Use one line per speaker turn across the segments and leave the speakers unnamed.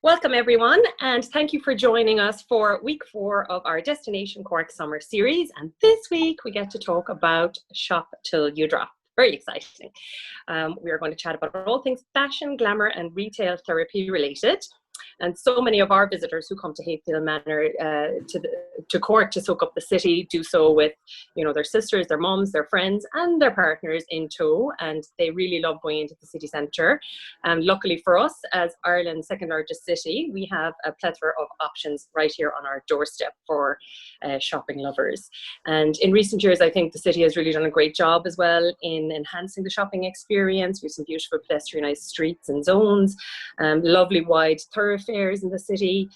Welcome everyone, and thank you for joining us for week 4 of our Destination Cork Summer Series. And this week we get to talk about Shop Till You Drop. Very exciting. We are going to chat about all things fashion, glamour and retail therapy related. And so many of our visitors who come to Hayfield Manor to Cork to soak up the city do so with, their sisters, their mums, their friends, and their partners in tow. And they really love going into the city centre. And luckily for us, as Ireland's second largest city, we have a plethora of options right here on our doorstep for shopping lovers. And in recent years, I think the city has really done a great job as well in enhancing the shopping experience. We have some beautiful pedestrianised streets and zones, lovely wide thoroughfares in the city.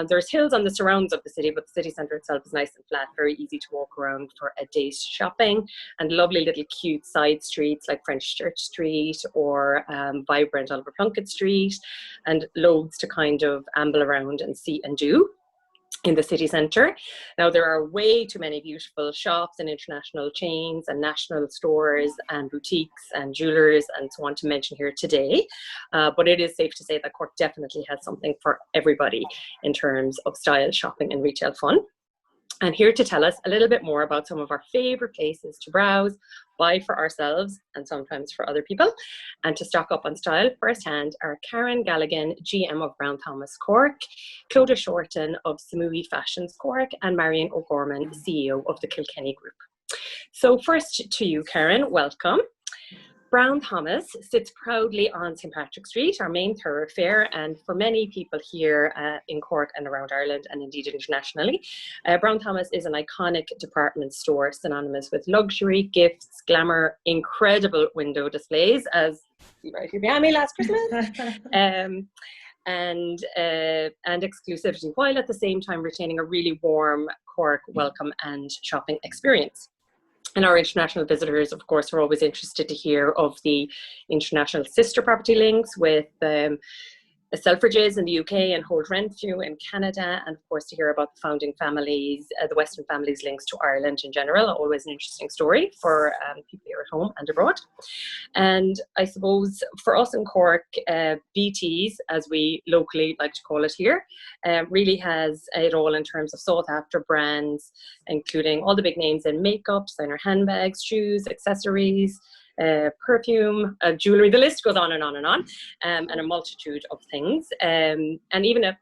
There's hills on the surrounds of the city, but the city centre itself is nice and flat, very easy to walk around for a day's shopping, and lovely little cute side streets like French Church Street or vibrant Oliver Plunkett Street, and loads to kind of amble around and see and do in the city centre. Now, there are way too many beautiful shops and international chains and national stores and boutiques and jewellers and so on to mention here today. But it is safe to say that Cork definitely has something for everybody in terms of style, shopping and retail fun. And here to tell us a little bit more about some of our favourite places to browse, buy for ourselves and sometimes for other people, and to stock up on style firsthand are Karen Galligan, GM of Brown Thomas Cork, Clodagh Shorten of Samui Fashions Cork, and Marian O'Gorman, CEO of the Kilkenny Group. So first to you, Karen, welcome. Brown Thomas sits proudly on St. Patrick's Street, our main thoroughfare, and for many people here in Cork and around Ireland and indeed internationally, Brown Thomas is an iconic department store synonymous with luxury, gifts, glamour, incredible window displays, as you right here behind me last Christmas, and exclusivity, while at the same time retaining a really warm Cork welcome and shopping experience. And our international visitors, of course, are always interested to hear of the international sister property links with Selfridges in the UK and Hold Renfrew in Canada, and of course to hear about the founding families, the Western families' links to Ireland in general. Always an interesting story for people here at home and abroad. And I suppose for us in Cork, BTs, as we locally like to call it here, really has it all in terms of sought after brands, including all the big names in makeup, designer handbags, shoes, accessories, perfume, jewellery, the list goes on and on and on, and a multitude of things. And even if,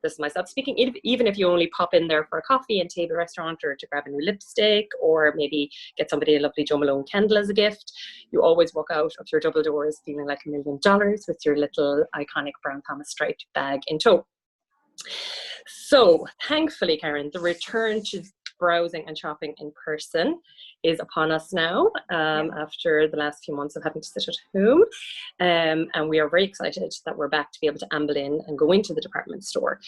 this is myself speaking, even if you only pop in there for a coffee and table restaurant or to grab a new lipstick or maybe get somebody a lovely Jo Malone candle as a gift, you always walk out of your double doors feeling like $1 million with your little iconic Brown Thomas striped bag in tow. So thankfully, Karen, the return to browsing and shopping in person is upon us now, after the last few months of having to sit at home, and we are very excited that we're back to be able to amble in and go into the department store.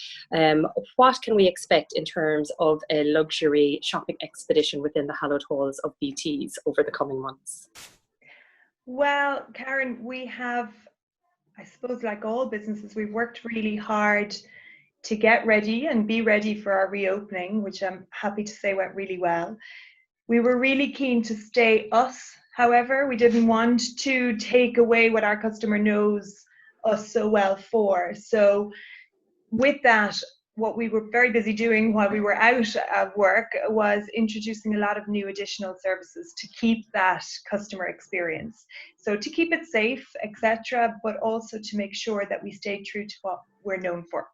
What can we expect in terms of a luxury shopping expedition within the hallowed halls of BTs over the coming months?
Well, Karen, we have, I suppose like all businesses, we've worked really hard to get ready and be ready for our reopening, which I'm happy to say went really well. We were really keen to stay us. However, we didn't want to take away what our customer knows us so well for. So with that, what we were very busy doing while we were out of work was introducing a lot of new additional services to keep that customer experience. So to keep it safe, etc., but also to make sure that we stay true to what we're known for.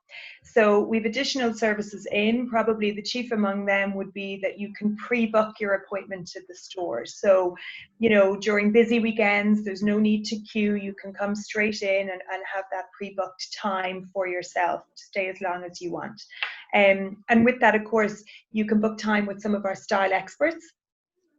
So we've additional services in, probably the chief among them would be that you can pre-book your appointment at the store. So, during busy weekends, there's no need to queue. You can come straight in and have that pre-booked time for yourself to stay as long as you want. And with that, of course, you can book time with some of our style experts.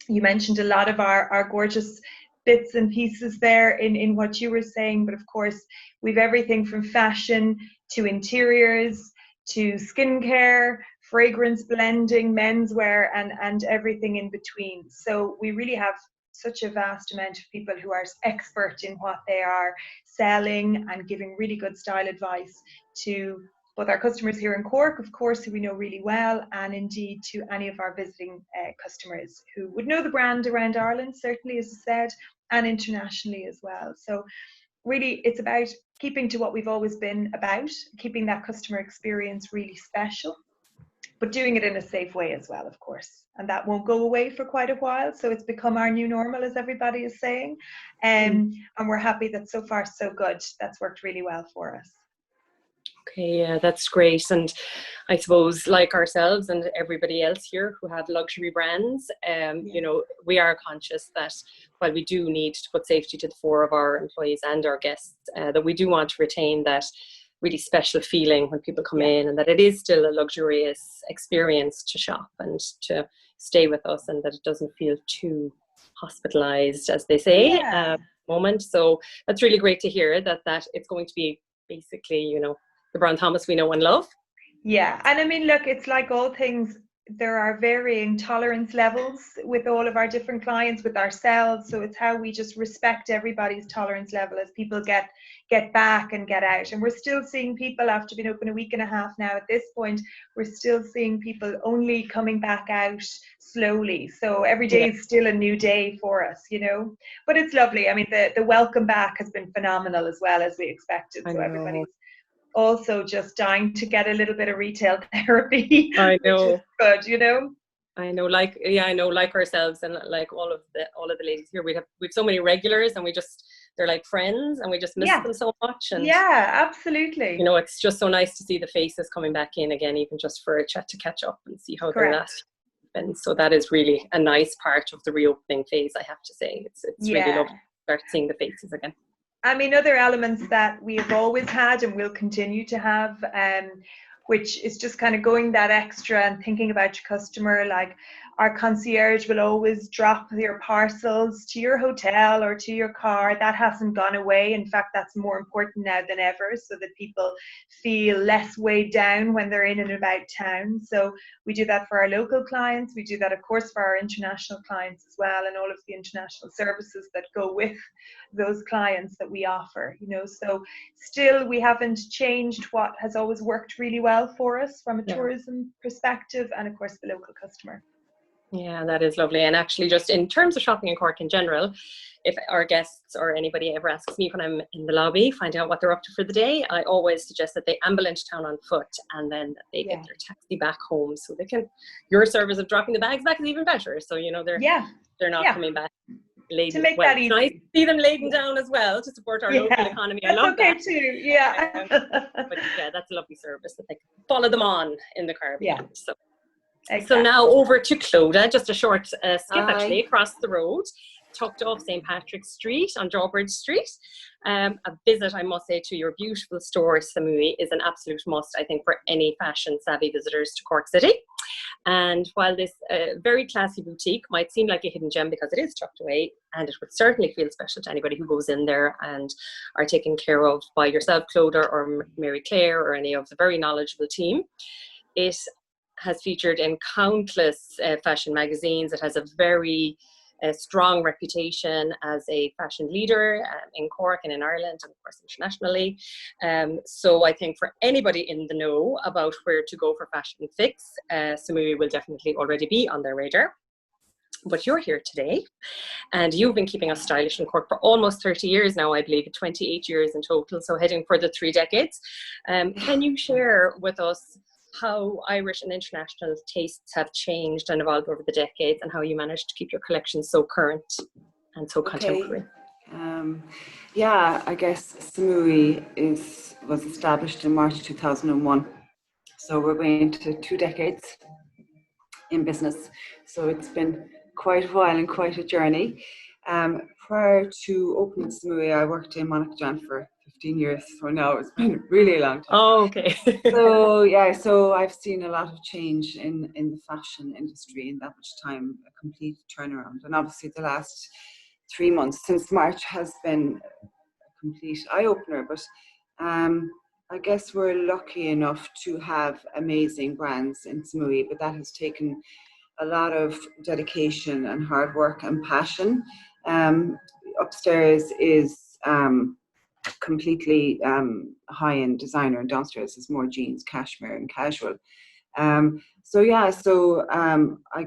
You mentioned a lot of our gorgeous bits and pieces there in what you were saying, but of course we've everything from fashion to interiors to skincare, fragrance blending, menswear, and everything in between. So we really have such a vast amount of people who are expert in what they are selling and giving really good style advice to both our customers here in Cork, of course, who we know really well, and indeed to any of our visiting customers who would know the brand around Ireland, certainly, as I said, and internationally as well. So really it's about keeping to what we've always been about, keeping that customer experience really special, but doing it in a safe way as well, of course. And that won't go away for quite a while. So it's become our new normal, as everybody is saying. And we're happy that so far so good. That's worked really well for us.
Okay, yeah, that's great. And I suppose, like ourselves and everybody else here who have luxury brands, you know, we are conscious that while we do need to put safety to the fore of our employees and our guests, that we do want to retain that really special feeling when people come in, and that it is still a luxurious experience to shop and to stay with us, and that it doesn't feel too hospitalized, as they say, moment. So that's really great to hear that it's going to be basically, you know, the Brown Thomas we know and love.
Yeah, and I mean, look, it's like all things, there are varying tolerance levels with all of our different clients, with ourselves. So it's how we just respect everybody's tolerance level as people get back and get out. And we're still seeing people, after being open a week and a half now at this point, we're still seeing people only coming back out slowly. So every day is still a new day for us, you know. But it's lovely. I mean, the welcome back has been phenomenal as well, as we expected. So everybody's also just dying to get a little bit of retail therapy.
I know.
Which is good, you know.
I know, like ourselves and like all of the ladies here, we've so many regulars, and they're like friends, and we just miss them so much. And
absolutely.
You know, it's just so nice to see the faces coming back in again, even just for a chat to catch up and see how they're last. And so that is really a nice part of the reopening phase, I have to say. It's really lovely to start seeing the faces again.
I mean, other elements that we have always had and will continue to have, which is just kind of going that extra and thinking about your customer. Like, our concierge will always drop your parcels to your hotel or to your car. That hasn't gone away. In fact, that's more important now than ever, so that people feel less weighed down when they're in and about town. So we do that for our local clients. We do that, of course, for our international clients as well, and all of the international services that go with those clients that we offer, you know. So still, we haven't changed what has always worked really well for us from a tourism perspective, and of course the local customer.
Yeah, that is lovely. And actually, just in terms of shopping in Cork in general, if our guests or anybody ever asks me when I'm in the lobby, finding out what they're up to for the day, I always suggest that they amble into town on foot, and then they get their taxi back home, so they can. Your service of dropping the bags back is even better. So you know they're not coming back laden.
To make that easy.
Nice to see them laden down as well to support our local economy. I love that
too.
But that's a lovely service that they can follow them on in the car. So.
Exactly.
So now over to Clodagh, just a short skip actually, across the road, tucked off St. Patrick's Street on Drawbridge Street. A visit, I must say, to your beautiful store, Samui, is an absolute must, I think, for any fashion-savvy visitors to Cork City. And while this very classy boutique might seem like a hidden gem because it is tucked away, and it would certainly feel special to anybody who goes in there and are taken care of by yourself, Clodagh, or Mary Claire, or any of the very knowledgeable team, it has featured in countless fashion magazines. It has a very strong reputation as a fashion leader in Cork and in Ireland, and of course internationally. So I think for anybody in the know about where to go for fashion fix, Samui will definitely already be on their radar. But you're here today, and you've been keeping us stylish in Cork for almost 30 years now, I believe, 28 years in total, so heading for the 3 decades. Can you share with us how Irish and international tastes have changed and evolved over the decades, and how you managed to keep your collection so current and so contemporary?
I guess Samui was established in March 2001. So we're going to 2 decades in business. So it's been quite a while and quite a journey. Prior to opening Samui, I worked in Monaghan for 15 years, so now it's been really a long time.
Oh, okay.
So I've seen a lot of change in the fashion industry in that much time, a complete turnaround. And obviously the last 3 months since March has been a complete eye-opener, but I guess we're lucky enough to have amazing brands in Samui, but that has taken a lot of dedication and hard work and passion. Upstairs is completely high-end designer, and downstairs is more jeans, cashmere and casual. I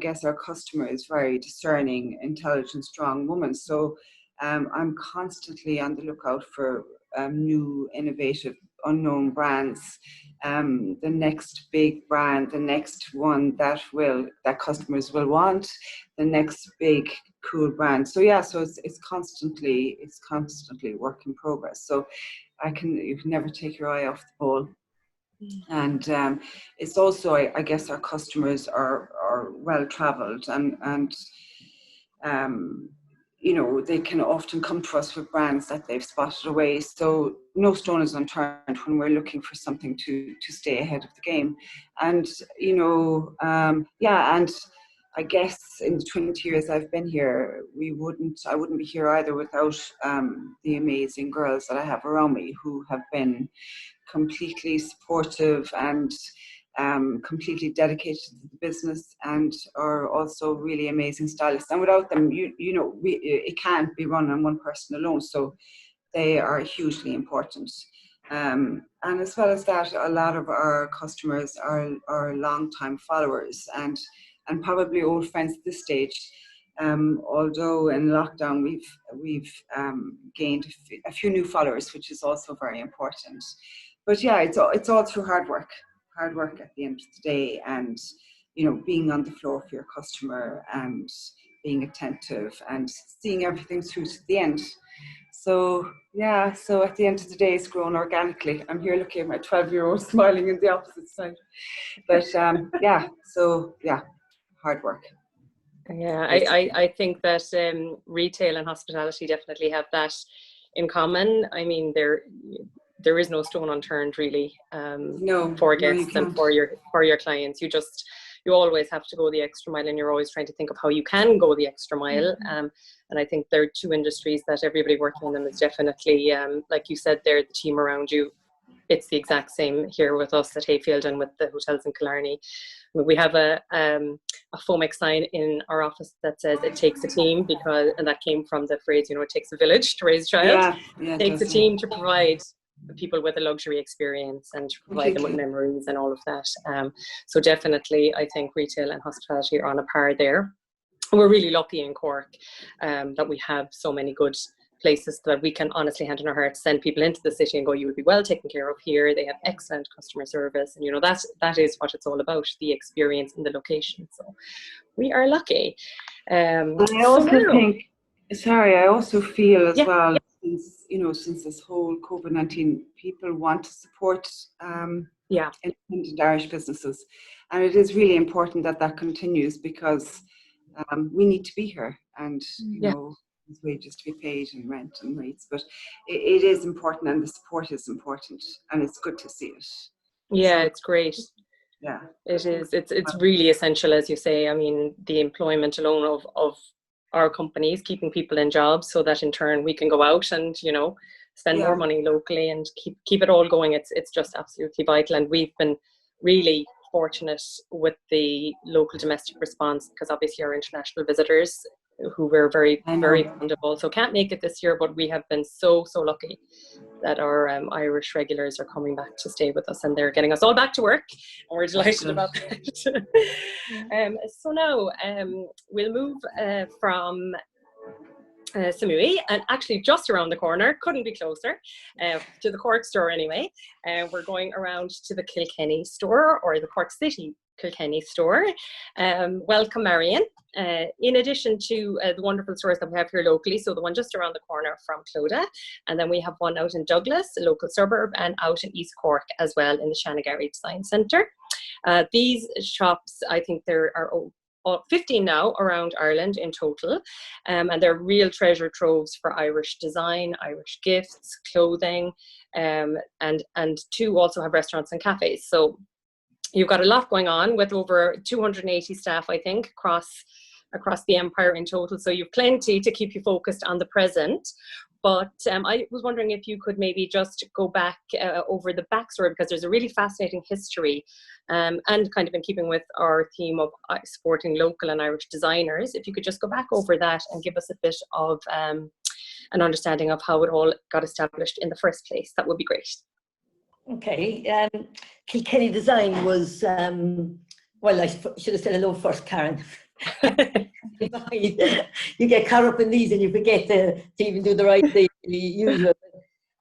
guess our customer is very discerning, intelligent, strong woman. So I'm constantly on the lookout for new, innovative, unknown brands. The next big brand, the next one that customers will want, the next big cool brand. So yeah, so it's constantly work in progress. So you can never take your eye off the ball. And it's also, I guess, our customers are well traveled, and you know, they can often come to us with brands that they've spotted away. So no stone is unturned when we're looking for something to stay ahead of the game. And, you know, and I guess in the 20 years I've been here, I wouldn't be here either without the amazing girls that I have around me, who have been completely supportive and completely dedicated to the business, and are also really amazing stylists. And without them, you know, it can't be run on one person alone. So they are hugely important. And as well as that, a lot of our customers are long-time followers and probably old friends at this stage. Although in lockdown we've gained a few new followers, which is also very important. But yeah, it's all through hard work at the end of the day, and, you know, being on the floor for your customer and being attentive and seeing everything through to the end. So yeah, so at the end of the day, it's grown organically. I'm here looking at my 12-year-old smiling in the opposite side. But hard work.
Yeah, I think that retail and hospitality definitely have that in common. I mean, there is no stone unturned, really, for guests and for your clients. You always have to go the extra mile, and you're always trying to think of how you can go the extra mile. And I think there are two industries that everybody working in them is definitely, like you said there, the team around you. It's the exact same here with us at Hayfield and with the hotels in Killarney. We have a Fomex sign in our office that says it takes a team, and that came from the phrase, you know, it takes a village to raise a child.
Yeah,
it takes a team to provide people with a luxury experience and to provide them with memories and all of that. So definitely, I think retail and hospitality are on a par there. We're really lucky in Cork that we have so many good places that we can honestly, hand in our hearts, send people into the city and go, you will be well taken care of here. They have excellent customer service, and you know, that is what it's all about, the experience and the location. So we are lucky. I
also feel as well, since this whole COVID-19, people want to support independent Irish businesses, and it is really important that continues, because we need to be here, and you know, there's wages to be paid and rent and rates, but it is important, and the support is important, and it's good to see it.
Yeah, so, it's great. Yeah, it is. It's really essential, as you say. I mean, the employment alone of our companies, keeping people in jobs, so that in turn we can go out and, you know, spend more money locally and keep it all going. It's just absolutely vital, and we've been really fortunate with the local domestic response, because obviously our international visitors, who we're very fond of, also can't make it this year, but we have been so lucky that our Irish regulars are coming back to stay with us, and they're getting us all back to work, and we're delighted about that. So now we'll move from Samui, and actually just around the corner, couldn't be closer, to the Cork store anyway. We're going around to the Kilkenny store, or the Cork City Kilkenny store. Welcome, Marian. In addition to the wonderful stores that we have here locally, so the one just around the corner from Clodagh, and then we have one out in Douglas, a local suburb, and out in East Cork as well, in the Shanagary Design Centre. These shops, I think there are 15 now around Ireland in total, and they're real treasure troves for Irish design, Irish gifts, clothing, and two also have restaurants and cafes. So you've got a lot going on, with over 280 staff, I think, across the empire in total. So you've plenty to keep you focused on the present. But I was wondering if you could maybe just go back over the backstory, because there's a really fascinating history, and kind of in keeping with our theme of supporting local and Irish designers, if you could just go back over that and give us a bit of an understanding of how it all got established in the first place, that would be great.
Okay, Kilkenny Design was, well, I should have said hello first, Karen. You get caught up in these and you forget to even do the right thing, usual.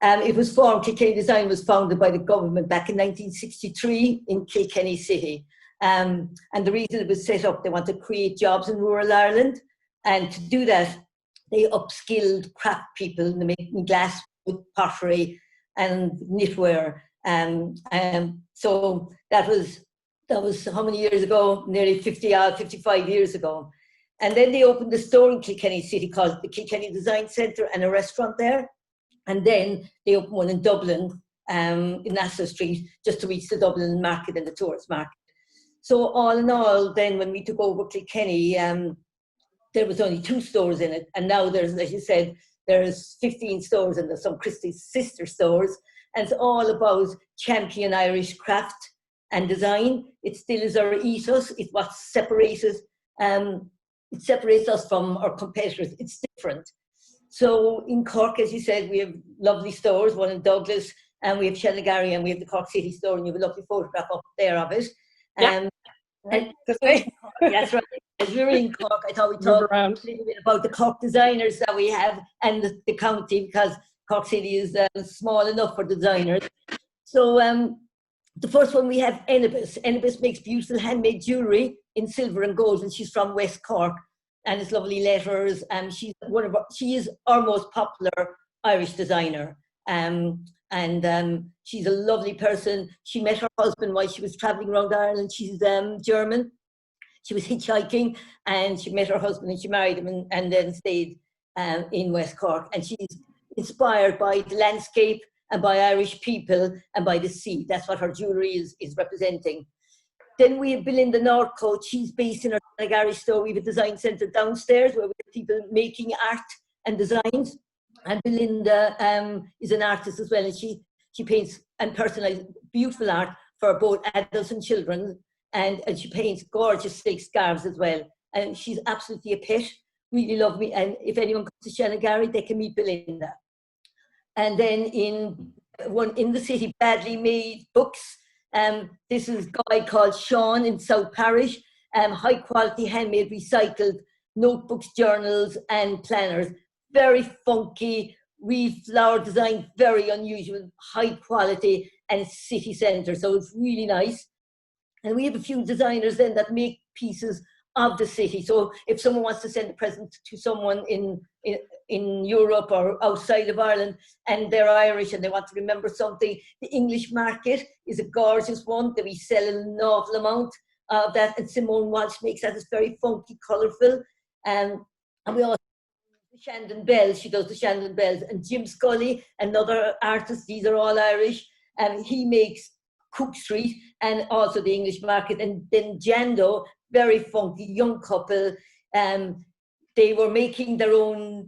It was formed, Kilkenny Design was founded by the government back in 1963 in Kilkenny City. And the reason it was set up, they want to create jobs in rural Ireland. And to do that, they upskilled craft people in making glass, wood, pottery, and knitwear. So that was how many years ago? Nearly 55 years ago. And then they opened a store in Kilkenny City called the Kilkenny Design Centre and a restaurant there. And then they opened one in Dublin, in Nassau Street, just to reach the Dublin market and the tourist market. So all in all, then when we took over Kilkenny, there was only 2 stores in it. And now there's, as you said, there's 15 stores and there's some Christie's sister stores. And it's all about champion Irish craft and design. It still is our ethos. It's what separates us. It separates us from our competitors. It's different. So in Cork, as you said, we have lovely stores, one in Douglas, and we have Shenagari, and we have the Cork City store, and you have a lovely photograph up there of it.
Yeah.
And that's right. As we were in Cork, I thought we'd talk a little bit about the Cork designers that we have and the county, because Cork City is small enough for designers. So the first one, we have Enibus. Enibus makes beautiful handmade jewellery in silver and gold, and she's from West Cork, and it's lovely letters. She is our most popular Irish designer. She's a lovely person. She met her husband while she was traveling around Ireland. She's German. She was hitchhiking, and she met her husband and she married him, and then stayed in West Cork. And she's inspired by the landscape and by Irish people and by the sea. That's what her jewellery is representing. Then we have Belinda Northcote. She's based in our Clodagh store. We have a design centre downstairs where we have people making art and designs. And Belinda is an artist as well, and she paints and personalised beautiful art for both adults and children. And she paints gorgeous silk scarves as well. And she's absolutely a pet. Really love me. And if anyone comes to Shenagari, they can meet Belinda. And then in the city, Badly Made Books. This is a guy called Sean in South Parish. High quality handmade recycled notebooks, journals, and planners. Very funky, real flower design, very unusual, high quality, and city centre. So it's really nice. And we have a few designers then that make pieces of the city. So if someone wants to send a present to someone in Europe or outside of Ireland, and they're Irish and they want to remember something, the English market is a gorgeous one that we sell an awful amount of that. And Simone Walsh makes that. It's very funky, colourful. And we also have Shandon Bells. She does the Shandon Bells. And Jim Scully, another artist, these are all Irish. He makes Cook Street and also the English market. And then Jando, very funky young couple. They were making their own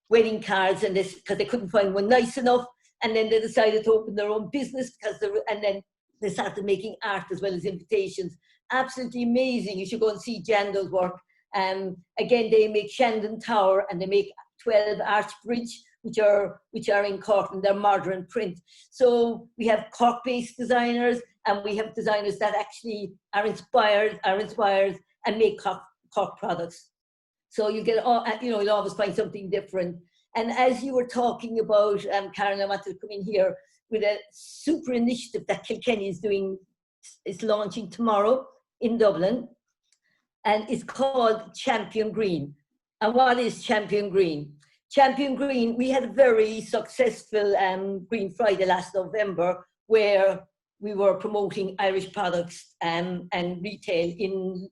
wedding cards, and this because they couldn't find one nice enough. And then they decided to open their own business and then they started making art as well as invitations. Absolutely amazing. You should go and see Jando's work. Again, they make Shandon Tower and they make 12 Arch Bridge, which are in Cork, and they're modern print. So we have Cork-based designers, and we have designers that actually are inspired and make Cork products. So you get you'll always find something different. And as you were talking about, Karen, I wanted to come in here with a super initiative that Kilkenny is launching tomorrow in Dublin, and it's called Champion Green. And what is Champion Green? Champion Green, we had a very successful Green Friday last November, where we were promoting Irish products and retail in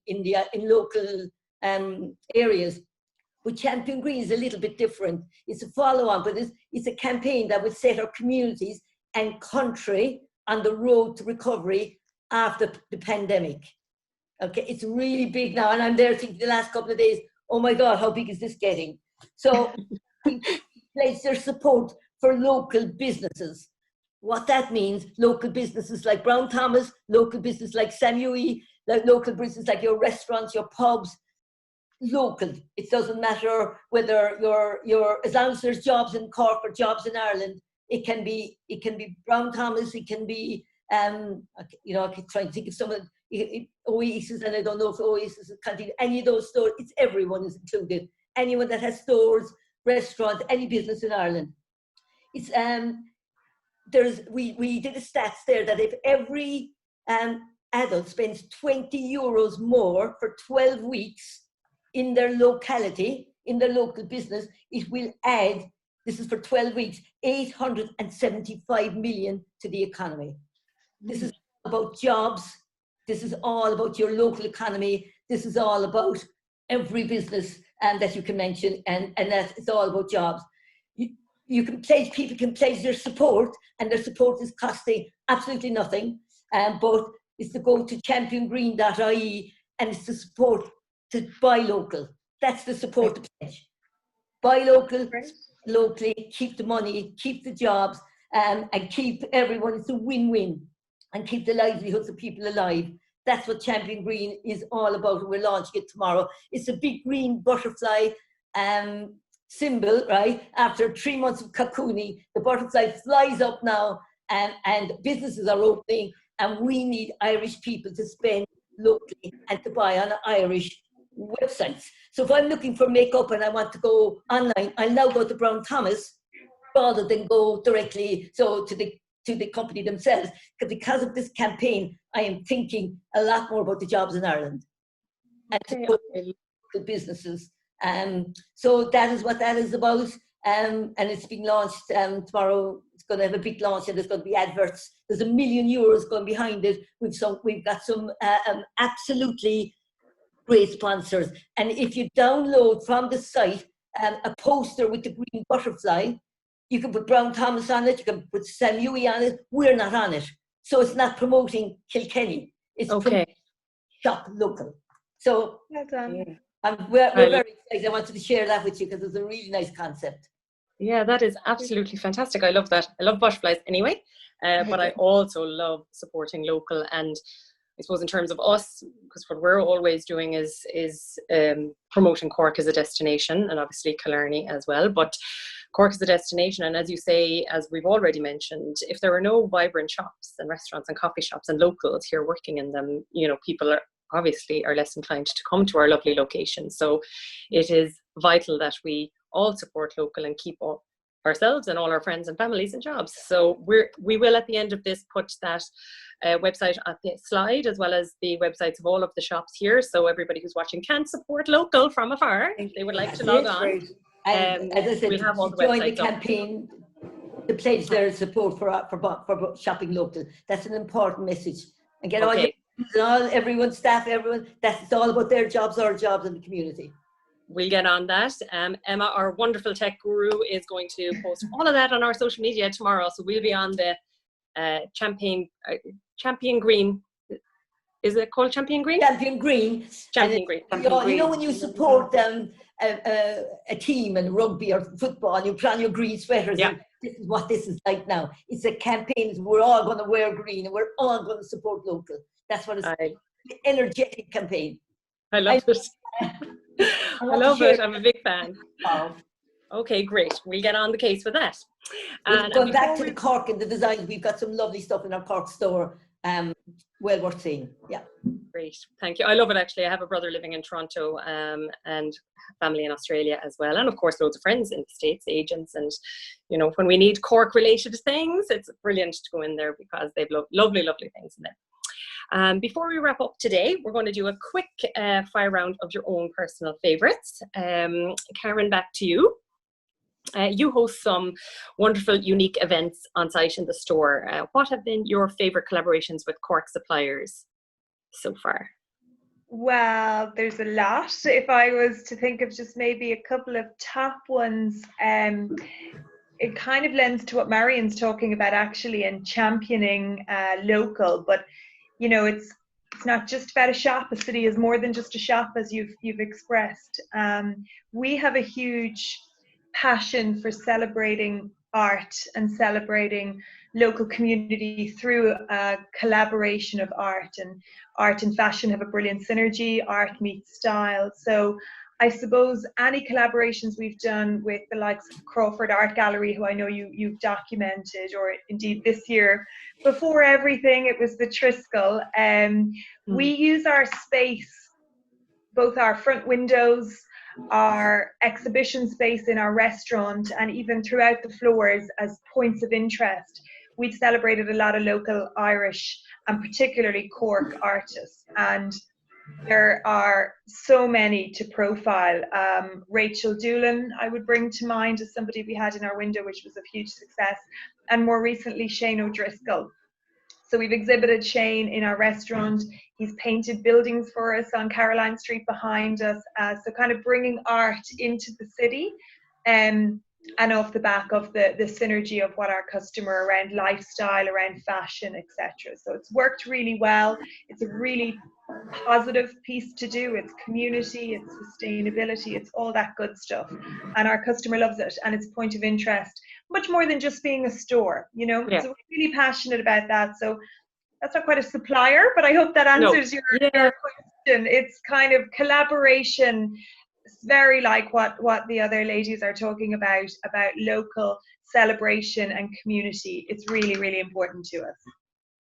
local areas. But Champion Green is a little bit different. It's a follow-on, but it's a campaign that would set our communities and country on the road to recovery after the pandemic. Okay, it's really big now, and I'm there thinking the last couple of days, oh my God, how big is this getting? So we pledge their support for local businesses. What that means, local businesses like Brown Thomas, local business like Samui, like local business like your restaurants, your pubs, local. It doesn't matter whether you're as long as there's jobs in Cork or jobs in Ireland. It can be Brown Thomas. It can be I keep trying to think of some of Oasis, and I don't know if Oasis is counting any of those stores. It's everyone is included. Anyone that has stores, restaurants, any business in Ireland. it's we did a stats there that if every adult spends 20 euros more for 12 weeks in their locality, in their local business, it will add, this is for 12 weeks, 875 million to the economy. This is about jobs. This is all about your local economy. This is all about every business that you can mention, and that it's all about jobs. You can pledge, people can pledge their support, and their support is costing absolutely nothing. But it's to go to championgreen.ie, and it's to support, to buy local. That's the support to pledge. Buy local, locally, keep the money, keep the jobs, and keep everyone. It's a win-win, and keep the livelihoods of people alive. That's what Champion Green is all about. We're launching it tomorrow. It's a big green butterfly symbol, right? After 3 months of cocooning, the butterfly flies up now, and businesses are opening, and we need Irish people to spend locally and to buy on Irish websites. So if I'm looking for makeup and I want to go online, I'll now go to Brown Thomas rather than go directly to the company themselves. Because of this campaign, I am thinking a lot more about the jobs in Ireland and the businesses. So that is what that is about. And it's being launched tomorrow. It's going to have a big launch, and there's going to be adverts. There's €1 million going behind it. We've got some absolutely great sponsors. And if you download from the site a poster with the green butterfly, you can put Brown Thomas on it, you can put Samui on it. We're not on it. So it's not promoting Kilkenny. It's promoting Shop Local. So
well done.
we're very excited. I wanted to share that with you because it's a really nice concept.
Yeah, that is absolutely fantastic. I love that. I love butterflies anyway, but I also love supporting local. And I suppose in terms of us, because what we're always doing is promoting Cork as a destination, and obviously Killarney as well, but Cork is a destination. And as you say, as we've already mentioned, if there are no vibrant shops and restaurants and coffee shops and locals here working in them, people are obviously less inclined to come to our lovely location. So it is vital that we all support local and keep ourselves and all our friends and families and jobs. So we will at the end of this put that website on the slide, as well as the websites of all of the shops here, so everybody who's watching can support local from afar if they would like to log on.
And as I said,
we'll have all the
join the
websites
campaign to pledge their support for shopping local. That's an important message. And get everyone, staff, everyone, it's all about their jobs, our jobs in the community.
We'll get on that. Emma, our wonderful tech guru, is going to post all of that on our social media tomorrow. So we'll be on the Champion Green. Is it called Champion Green?
Champion Green.
Champion Green.
You know when you support a team in rugby or football, you put on your green sweaters.
Yeah.
And this is what this is like now. It's a campaign. We're all going to wear green, and we're all going to support local. That's what it's an energetic campaign.
I love it. I love it. I'm a big fan.
Wow.
Okay, great. We'll get on the case with that.
And going back to the Cork and the designs, we've got some lovely stuff in our Cork store. Well worth seeing. Yeah.
Great. Thank you. I love it, actually. I have a brother living in Toronto and family in Australia as well. And of course, loads of friends in the States, agents. And, when we need Cork related things, it's brilliant to go in there because they've lovely, lovely things in there. Before we wrap up today, we're going to do a quick fire round of your own personal favourites. Karen, back to you. You host some wonderful, unique events on site in the store. What have been your favourite collaborations with Cork suppliers so far?
Well, there's a lot. If I was to think of just maybe a couple of top ones, it kind of lends to what Marian's talking about actually, and championing local. But it's not just about a shop. A city is more than just a shop, as you've expressed. We have a huge passion for celebrating art and celebrating local community through a collaboration of art. And art and fashion have a brilliant synergy. Art meets style. So I suppose any collaborations we've done with the likes of Crawford Art Gallery, who I know you've documented, or indeed this year, before everything, it was the Triskel. We use our space, both our front windows, our exhibition space in our restaurant, and even throughout the floors as points of interest. We've celebrated a lot of local Irish and particularly Cork artists, and there are so many to profile. Rachel Doolan, I would bring to mind as somebody we had in our window, which was a huge success, and more recently Shane O'Driscoll. So we've exhibited Shane in our restaurant. He's painted buildings for us on Caroline Street behind us. So kind of bringing art into the city, and off the back of the synergy of what our customer around lifestyle, around fashion, etc. So it's worked really well. It's a really positive piece to do. It's community, it's sustainability, it's all that good stuff, and our customer loves it, and it's point of interest, much more than just being a store, you know.
Yeah.
So we're really passionate about that. So that's not quite a supplier, but I hope that answers your question. It's kind of collaboration. It's very like what the other ladies are talking about local celebration and community. It's really, really important to us.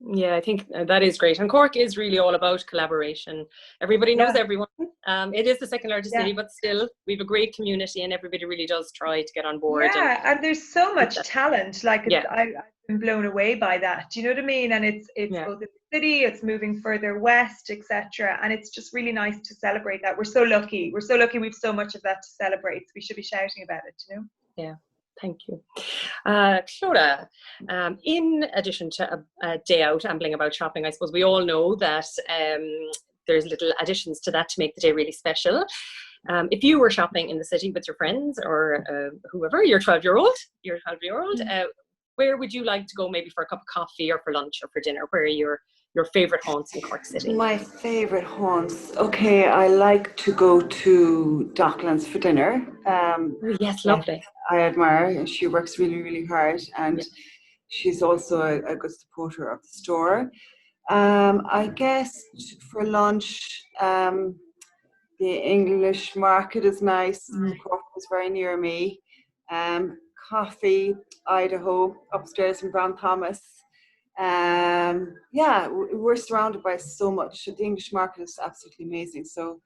Yeah, I think that is great. And Cork is really all about collaboration. Everybody knows everyone. It is the second largest city, but still, we have a great community, and everybody really does try to get on board.
Yeah, and there's so much talent. Like, I've been blown away by that. Do you know what I mean? And it's both in the city, it's moving further west, etc. And it's just really nice to celebrate that. We're so lucky. We're so lucky. We've so much of that to celebrate. So we should be shouting about it, you know?
Yeah. Thank you. Clodagh, in addition to a day out ambling about shopping, I suppose we all know that there's little additions to that to make the day really special. If you were shopping in the city with your friends or whoever, your 12-year-old, where would you like to go, maybe for a cup of coffee or for lunch or for dinner? Where are your favourite haunts in Cork City?
My favourite haunts. Okay, I like to go to Docklands for dinner.
Yes, lovely.
I admire her. She works really, really hard, and she's also a good supporter of the store. I guess for lunch, the English market is nice. Cork is very near me. Coffee, Idaho, upstairs in Brown Thomas. We're surrounded by so much. The English market is absolutely amazing. So,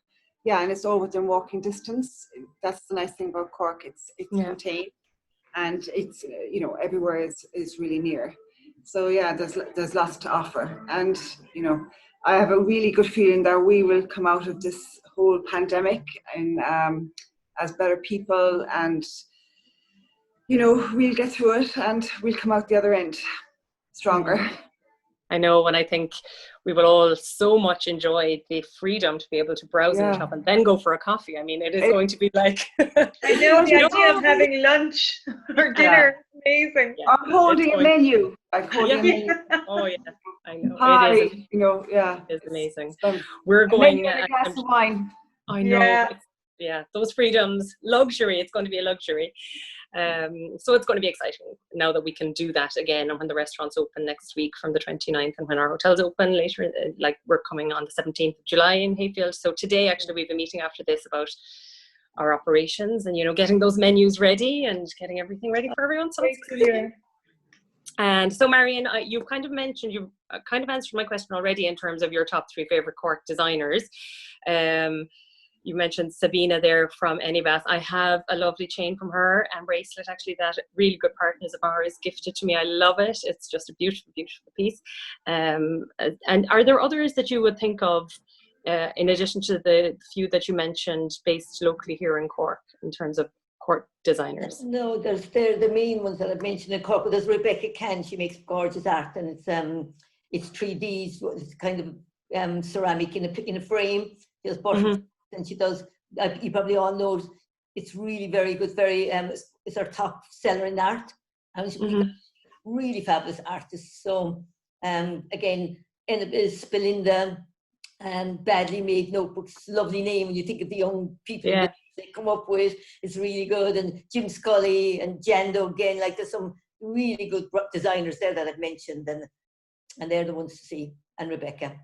and it's all within walking distance. That's the nice thing about Cork. It's contained, and it's everywhere is really near. So there's lots to offer, and I have a really good feeling that we will come out of this whole pandemic and as better people, and we'll get through it, and we'll come out the other end stronger.
I know, and I think we will all so much enjoy the freedom to be able to browse and shop and then go for a coffee. I mean, it is going to be like
I know the idea of having lunch or dinner is amazing.
I'm holding a menu. I'm holding a menu.
Oh yeah, I know.
Pie,
it is. It's amazing. We're going
a glass of wine.
I know. Yeah, those freedoms, luxury. It's going to be a luxury. So it's going to be exciting now that we can do that again, and when the restaurants open next week from the 29th, and when our hotels open later, like we're coming on the 17th of July in Hayfield. So today actually we have a meeting after this about our operations and getting those menus ready and getting everything ready for everyone. So and so Marian, you've kind of answered my question already in terms of your top 3 favorite Cork designers. You mentioned Sabina there from Anybath. I have a lovely chain from her and bracelet, actually, that really good partners of ours gifted to me. I love it. It's just a beautiful, beautiful piece. And are there others that you would think of, in addition to the few that you mentioned, based locally here in Cork, in terms of Cork designers?
No, there's the main ones that I've mentioned in Cork. There's Rebecca Can. She makes gorgeous art, and it's 3Ds. It's kind of ceramic in a frame. There's buttons. And she does, you probably all know, it's really very good, it's our top seller in art. And she's really fabulous artist. So, again, is Belinda, Badly Made Notebooks, lovely name. When you think of the young people that they come up with, it's really good. And Jim Scully and Jando, again, like there's some really good designers there that I've mentioned, and they're the ones to see, and Rebecca.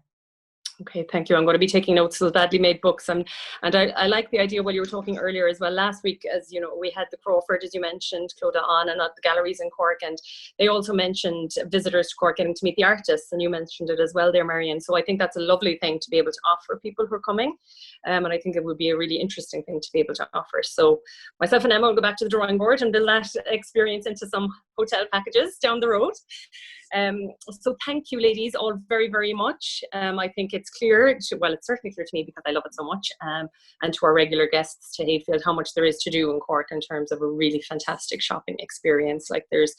Okay, thank you. I'm going to be taking notes of those badly made books. And I like the idea, while you were talking earlier as well last week, as you know, we had the Crawford, as you mentioned, Clodagh on and at the galleries in Cork. And they also mentioned visitors to Cork getting to meet the artists. And you mentioned it as well there, Marian. So I think that's a lovely thing to be able to offer people who are coming. And I think it would be a really interesting thing to be able to offer. So myself and Emma will go back to the drawing board and build that experience into some hotel packages down the road. So thank you, ladies, all very, very much. I think it's clear, well, it's certainly clear to me because I love it so much, and to our regular guests to Hayfield, how much there is to do in Cork in terms of a really fantastic shopping experience. Like, there's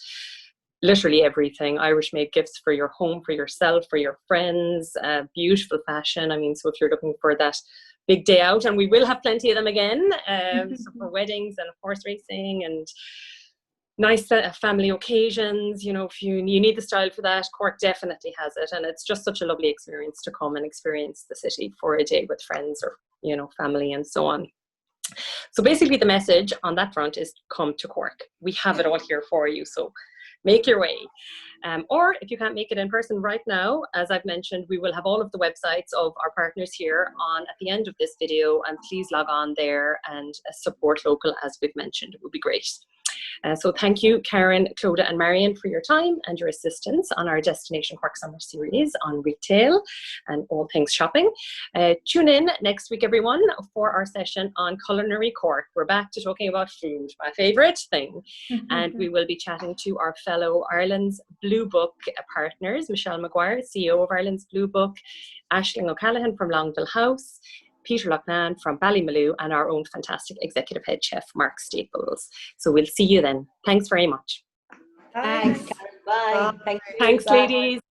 literally everything. Irish made gifts for your home, for yourself, for your friends, beautiful fashion. I mean, so if you're looking for that big day out, and we will have plenty of them again, so for weddings and horse racing and nice family occasions, you know, if you need the style for that, Cork definitely has it. And it's just such a lovely experience to come and experience the city for a day with friends or, you know, family and so on. So basically the message on that front is come to Cork. We have it all here for you. So make your way. Or if you can't make it in person right now, as I've mentioned, we will have all of the websites of our partners here on at the end of this video, and please log on there and support local, as we've mentioned. It would be great. So thank you, Karen, Clodagh and Marian, for your time and your assistance on our Destination Cork Summer Series on retail and all things shopping. Tune in next week, everyone, for our session on Culinary Cork. We're back to talking about food, my favourite thing. And we will be chatting to our fellow Ireland's Blue Book partners, Michelle Maguire, CEO of Ireland's Blue Book, Aisling O'Callaghan from Longville House, Peter Loughnane from Ballymaloo, and our own fantastic executive head chef, Mark Staples. So we'll see you then. Thanks very much.
Thanks, Karen. Bye.
Bye.
Thank you.
Thanks,
Bye.
ladies.